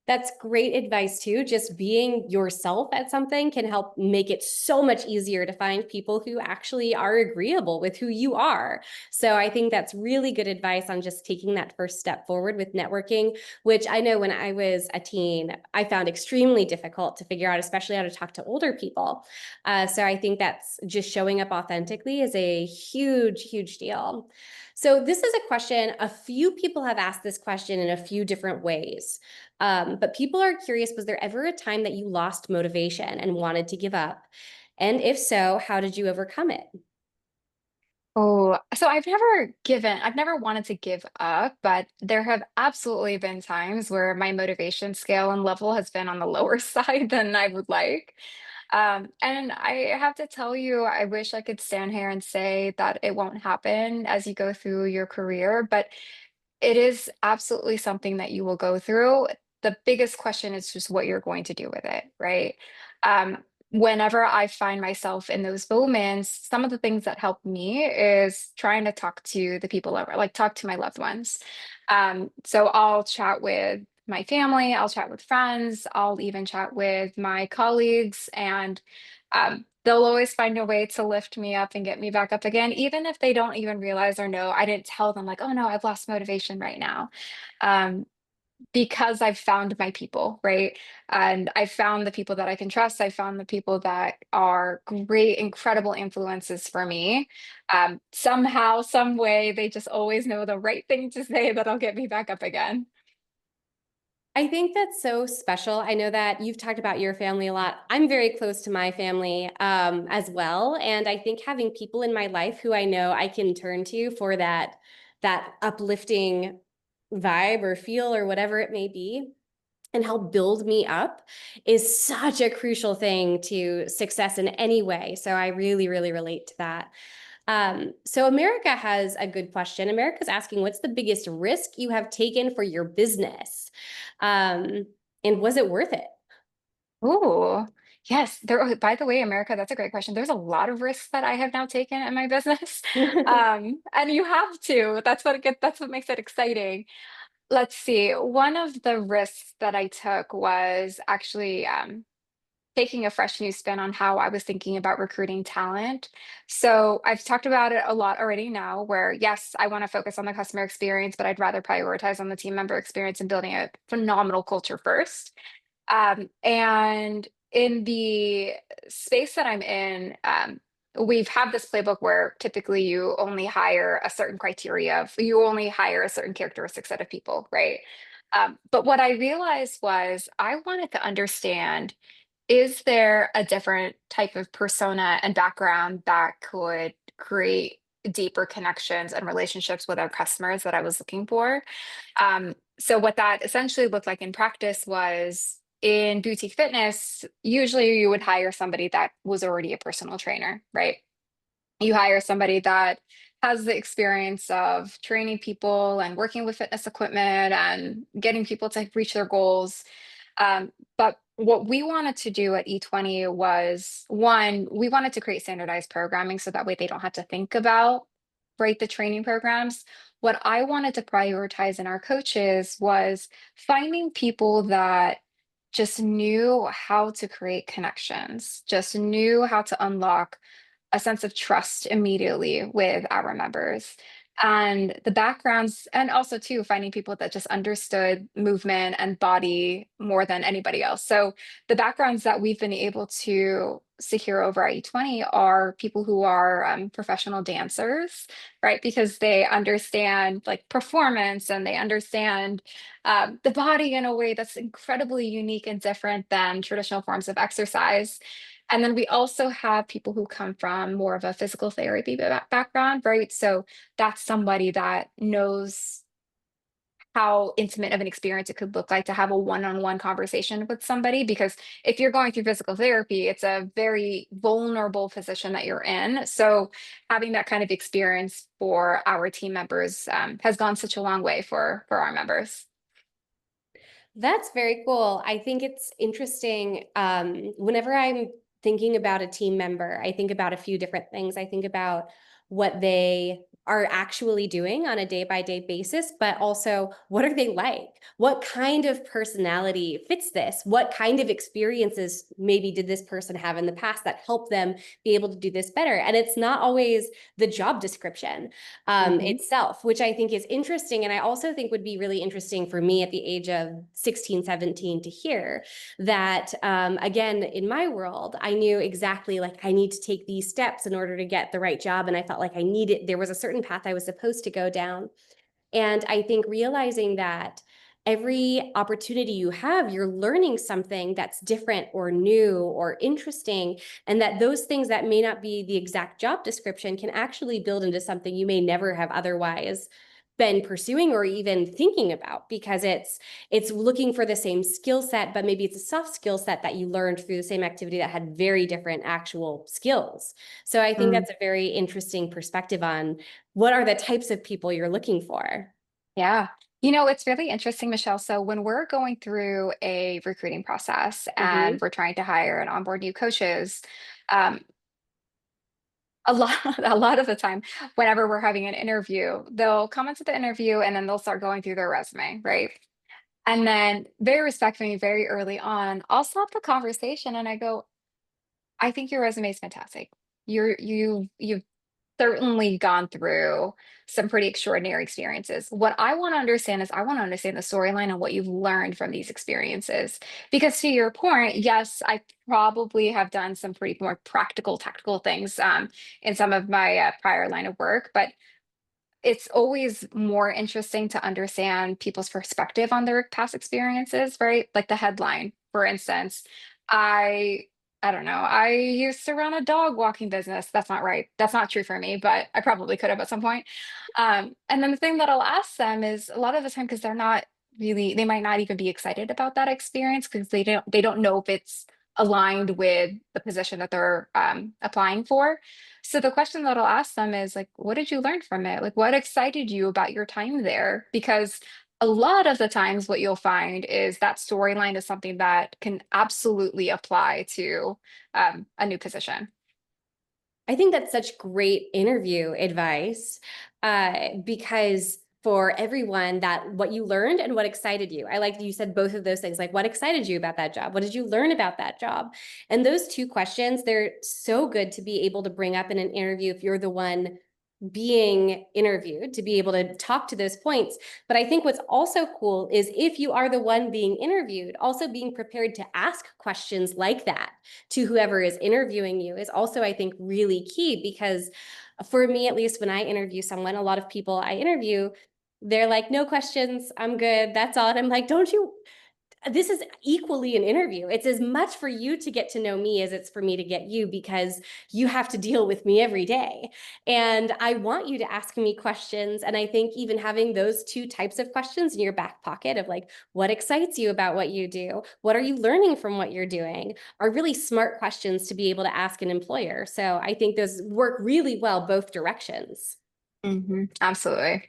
That's great advice too. Just being yourself at something can help make it so much easier to find people who actually are agreeable with who you are. So I think that's really good advice on just taking that first step forward with networking, which I know when I was a teen, I found extremely difficult to figure out, especially how to talk to older people. So I think that's just showing up authentically is a huge, huge deal. So this is a question, a few people have asked this question in a few different ways. But people are curious, was there ever a time that you lost motivation and wanted to give up? And if so, how did you overcome it? Oh, so I've never wanted to give up, but there have absolutely been times where my motivation scale and level has been on the lower side than I would like. And I have to tell you, I wish I could stand here and say that it won't happen as you go through your career, but it is absolutely something that you will go through. The biggest question is just what you're going to do with it, right? Um, Whenever I find myself in those moments, some of the things that help me is trying to talk to the people over, like talk to my loved ones. So I'll chat with my family, I'll chat with friends, I'll even chat with my colleagues, and They'll always find a way to lift me up and get me back up again, even if they don't even realize or know. I didn't tell them like, oh no, I've lost motivation right now. Um, because I've found my people, right? And I found the people that I can trust. I found the people that are great, incredible influences for me. Somehow, some way, they just always know the right thing to say that'll get me back up again. I think that's so special. I know that you've talked about your family a lot. I'm very close to my family as well. And I think having people in my life who I know I can turn to for that uplifting vibe or feel or whatever it may be and help build me up is such a crucial thing to success in any way. So I really, really relate to that. So America has a good question. America's asking, what's the biggest risk you have taken for your business? Um, and was it worth it? Ooh, yes. There, oh, by the way, America, that's a great question. There's a lot of risks that I have now taken in my business. And you have to. That's what makes it exciting. Let's see. One of the risks that I took was actually taking a fresh new spin on how I was thinking about recruiting talent. So I've talked about it a lot already now, where yes, I want to focus on the customer experience, but I'd rather prioritize on the team member experience and building a phenomenal culture first. And in the space that I'm in, we've had this playbook where typically you only hire a certain criteria, you only hire a certain characteristic set of people, right? But what I realized was I wanted to understand, is there a different type of persona and background that could create deeper connections and relationships with our customers that I was looking for? So what that essentially looked like in practice was in boutique fitness, usually you would hire somebody that was already a personal trainer, right? You hire somebody that has the experience of training people and working with fitness equipment and getting people to reach their goals. But what we wanted to do at E20 was, one, we wanted to create standardized programming so that way they don't have to think about, right, the training programs. What I wanted to prioritize in our coaches was finding people that just knew how to create connections, just knew how to unlock a sense of trust immediately with our members. And the backgrounds, and also too, finding people that just understood movement and body more than anybody else. So the backgrounds that we've been able to secure over at E20 are people who are professional dancers, right? Because they understand like performance and they understand the body in a way that's incredibly unique and different than traditional forms of exercise. And then we also have people who come from more of a physical therapy background, right? So that's somebody that knows how intimate of an experience it could look like to have a one-on-one conversation with somebody. Because if you're going through physical therapy, it's a very vulnerable position that you're in. So having that kind of experience for our team members has gone such a long way for our members. That's very cool. I think it's interesting. Whenever I'm thinking about a team member, I think about a few different things. I think about what they are actually doing on a day-by-day basis, but also what are they like? What kind of personality fits this? What kind of experiences maybe did this person have in the past that helped them be able to do this better? And it's not always the job description Mhm. itself, which I think is interesting. And I also think would be really interesting for me at the age of 16, 17 to hear that, again, in my world, I knew exactly like I need to take these steps in order to get the right job. And I felt like there was a certain path I was supposed to go down. And I think realizing that every opportunity you have, you're learning something that's different or new or interesting. And that those things that may not be the exact job description can actually build into something you may never have otherwise been pursuing or even thinking about, because it's looking for the same skill set, but maybe it's a soft skill set that you learned through the same activity that had very different actual skills. So I think Mm, that's a very interesting perspective on what are the types of people you're looking for. yeah. It's really interesting, Michelle. So when we're going through a recruiting process and Mhm. we're trying to hire and onboard new coaches, um, a lot a lot of the time, whenever we're having an interview, they'll come into the interview and then they'll start going through their resume, right? And then very respectfully, very early on, I'll stop the conversation and I go, I think your resume is fantastic. You've certainly gone through some pretty extraordinary experiences. What I want to understand is I want to understand the storyline and what you've learned from these experiences. Because to your point, yes, I probably have done some pretty more practical, tactical things in some of my prior line of work, but it's always more interesting to understand people's perspective on their past experiences, right? Like the headline, for instance, I I don't know, I used to run a dog walking business. That's not right. That's not true for me, but I probably could have at some point. And then the thing that I'll ask them is a lot of the time because they're not really, they might not even be excited about that experience because they don't know if it's aligned with the position that they're applying for. So the question that I'll ask them is like, what did you learn from it? Like, what excited you about your time there? Because a lot of the times, what you'll find is that storyline is something that can absolutely apply to a new position. I think that's such great interview advice, because for everyone that what you learned and what excited you. I like you said both of those things, like what excited you about that job? What did you learn about that job? And those two questions, they're so good to be able to bring up in an interview if you're the one being interviewed, to be able to talk to those points. But I think what's also cool is if you are the one being interviewed, also being prepared to ask questions like that to whoever is interviewing you is also, I think, really key. Because for me, at least when I interview someone, a lot of people I interview, they're like, no questions, I'm good, that's all. And I'm like, don't you, this is equally an interview. It's as much for you to get to know me as it's for me to get you, because you have to deal with me every day. And I want you to ask me questions. And I think even having those two types of questions in your back pocket of like, what excites you about what you do? What are you learning from what you're doing? Are really smart questions to be able to ask an employer. So I think those work really well both directions. Absolutely.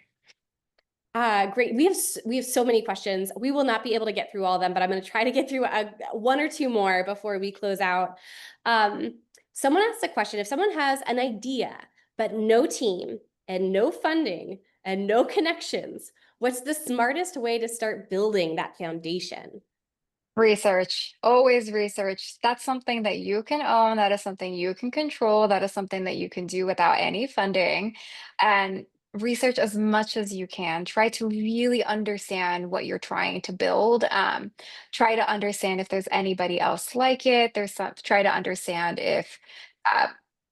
Great. We have so many questions. We will not be able to get through all of them, but I'm going to try to get through one or two more before we close out. Someone asked a question: if someone has an idea but no team and no funding and no connections, what's the smartest way to start building that foundation? Research, always research. That's something that you can own. That is something you can control. That is something that you can do without any funding. And research as much as you can. Try to really understand what you're trying to build. Try to understand if there's anybody else like it. Try to understand if uh,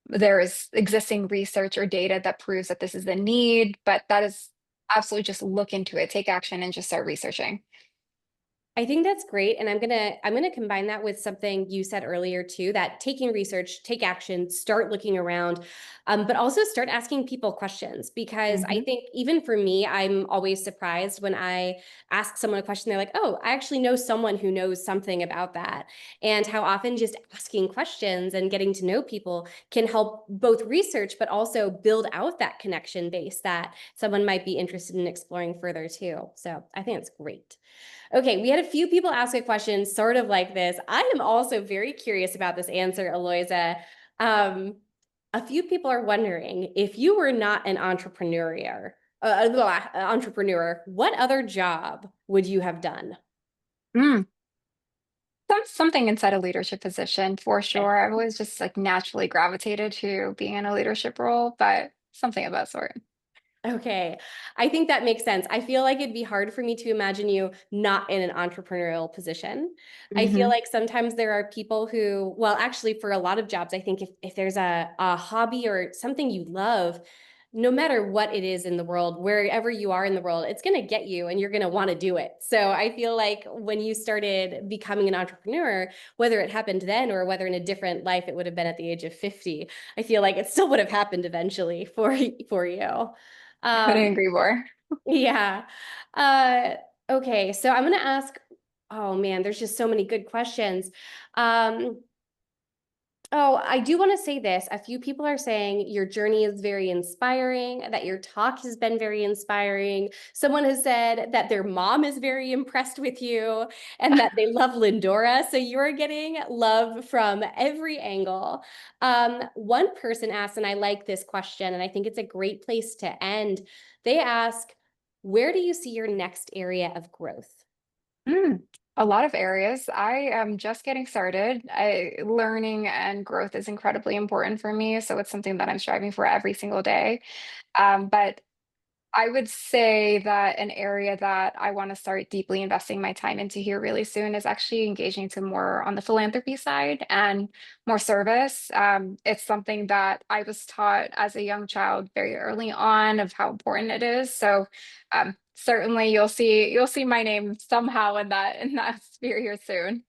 there is existing research or data that proves that this is the need. But that is absolutely just look into it, take action, and just start researching. I think that's great. And I'm gonna combine that with something you said earlier too, that taking research, take action, start looking around, but also start asking people questions. Because I Mhm. think even for me, I'm always surprised when I ask someone a question, they're like, oh, I actually know someone who knows something about that. And how often just asking questions and getting to know people can help both research, but also build out that connection base that someone might be interested in exploring further too. So I think it's great. Okay, we had a few people ask a question sort of like this. I am also very curious about this answer, Eloiza. Um, a few people are wondering if you were not an entrepreneur, what other job would you have done? Mm. Something inside a leadership position for Okay. sure. I've always just like naturally gravitated to being in a leadership role, but something of that sort. Okay, I think that makes sense. I feel like it'd be hard for me to imagine you not in an entrepreneurial position. I feel Hmm. like sometimes there are people who, well, actually, for a lot of jobs, I think if there's a hobby or something you love, no matter what it is in the world, wherever you are in the world, it's going to get you and you're going to want to do it. So I feel like when you started becoming an entrepreneur, whether it happened then or whether in a different life it would have been at the age of 50, I feel like it still would have happened eventually for you. Couldn't Um, agree more. yeah. Uh, okay, so I'm gonna ask, oh man, there's just so many good questions. Um, oh, I do want to say this. A few people are saying your journey is very inspiring, that your talk has been very inspiring. Someone has said that their mom is very impressed with you and that they love Lindora. So you're getting love from every angle. One person asked, and I like this question, and I think it's a great place to end. They ask, where do you see your next area of growth? Mm. A lot of areas. I am just getting started. Learning and growth is incredibly important for me, so it's something that I'm striving for every single day. But I would say that an area that I want to start deeply investing my time into here really soon is actually engaging to more on the philanthropy side and more service. It's something that I was taught as a young child very early on of how important it is. So certainly you'll see my name somehow in that sphere here soon.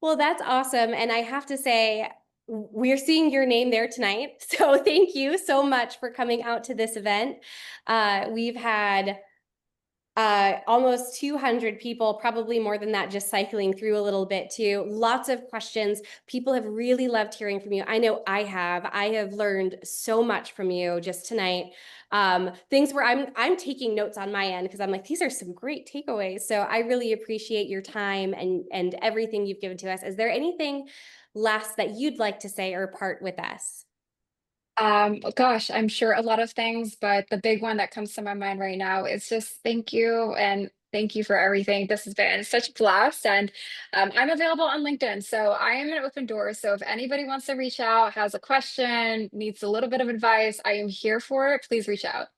Well, that's awesome. And I have to say, we're seeing your name there tonight. So thank you so much for coming out to this event. We've had almost 200 people, probably more than that, just cycling through a little bit too. Lots of questions. People have really loved hearing from you. I know I have. I have learned so much from you just tonight. Things where I'm taking notes on my end because I'm like, these are some great takeaways. So I really appreciate your time and everything you've given to us. Is there anything last that you'd like to say or part with us? Gosh, I'm sure a lot of things, but the big one that comes to my mind right now is just thank you and thank you for everything. This has been such a blast, and I'm available on LinkedIn, so I am an open door. So if anybody wants to reach out, has a question, needs a little bit of advice, I am here for it. Please reach out.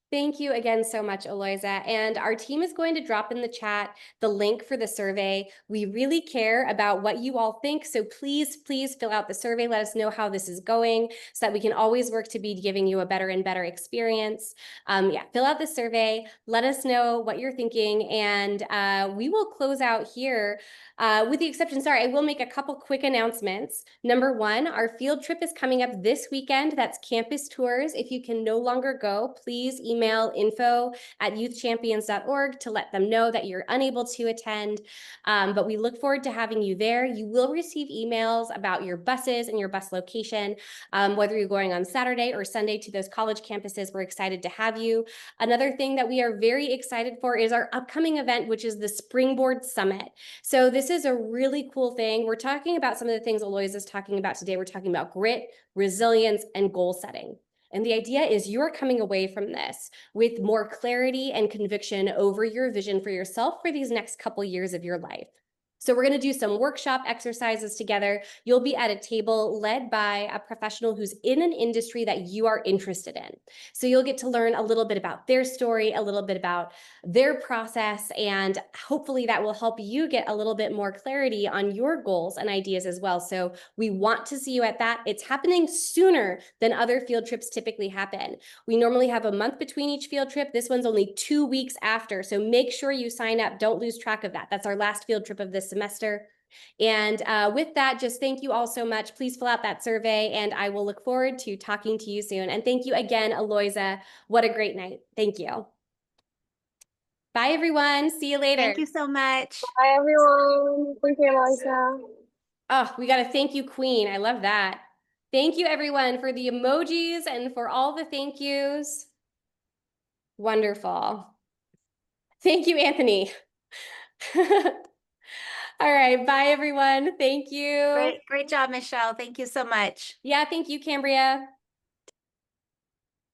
Thank you again so much, Eloiza. And our team is going to drop in the chat the link for the survey. We really care about what you all think. So please, please fill out the survey. Let us know how this is going so that we can always work to be giving you a better and better experience. Yeah, fill out the survey. Let us know what you're thinking. And we will close out here with the exception, sorry, I will make a couple quick announcements. Number one, our field trip is coming up this weekend. That's campus tours. If you can no longer go, please email info@youthchampions.org to let them know that you're unable to attend. But we look forward to having you there. You will receive emails about your buses and your bus location, whether you're going on Saturday or Sunday to those college campuses. We're excited to have you. Another thing that we are very excited for is our upcoming event, which is the Springboard Summit. So this is a really cool thing. We're talking about some of the things Eloise is talking about today. We're talking about grit, resilience, and goal setting. And the idea is you're coming away from this with more clarity and conviction over your vision for yourself for these next couple years of your life. So we're going to do some workshop exercises together. You'll be at a table led by a professional who's in an industry that you are interested in. So you'll get to learn a little bit about their story, a little bit about their process, and hopefully that will help you get a little bit more clarity on your goals and ideas as well. So we want to see you at that. It's happening sooner than other field trips typically happen. We normally have a month between each field trip. This one's only 2 weeks after. So make sure you sign up. Don't lose track of that. That's our last field trip of this semester. And with that, just thank you all so much. Please fill out that survey, and I will look forward to talking to you soon. And thank you again, Eloiza. What a great night. Thank you. Bye, everyone. See you later. Thank you so much. Bye, everyone. Thank you, Eloisa. Oh, we got to thank you, Queen. I love that. Thank you, everyone, for the emojis and for all the thank yous. Wonderful. Thank you, Anthony. All right. Bye, everyone. Thank you. Great job, Michelle. Thank you so much. Yeah, thank you, Cambria.